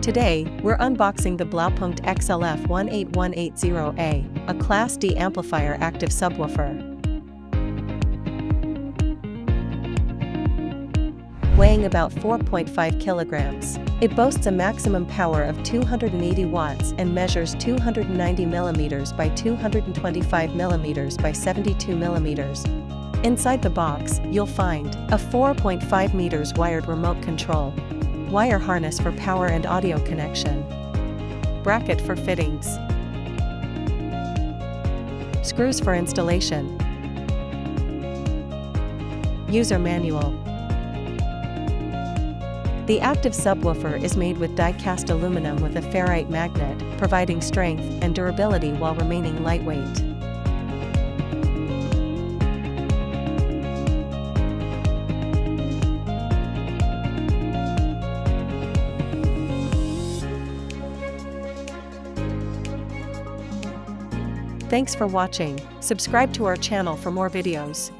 Today, we're unboxing the Blaupunkt XLf 18180A, a Class D amplifier active subwoofer. Weighing about 4.5 kilograms, it boasts a maximum power of 280 watts and measures 290 mm by 225 mm by 72 mm. Inside the box, you'll find a 4.5 meters wired remote control, wire harness for power and audio connection, bracket for fittings, screws for installation, user manual. The active subwoofer is made with die-cast aluminum with a ferrite magnet, providing strength and durability while remaining lightweight. Thanks for watching. Subscribe to our channel for more videos.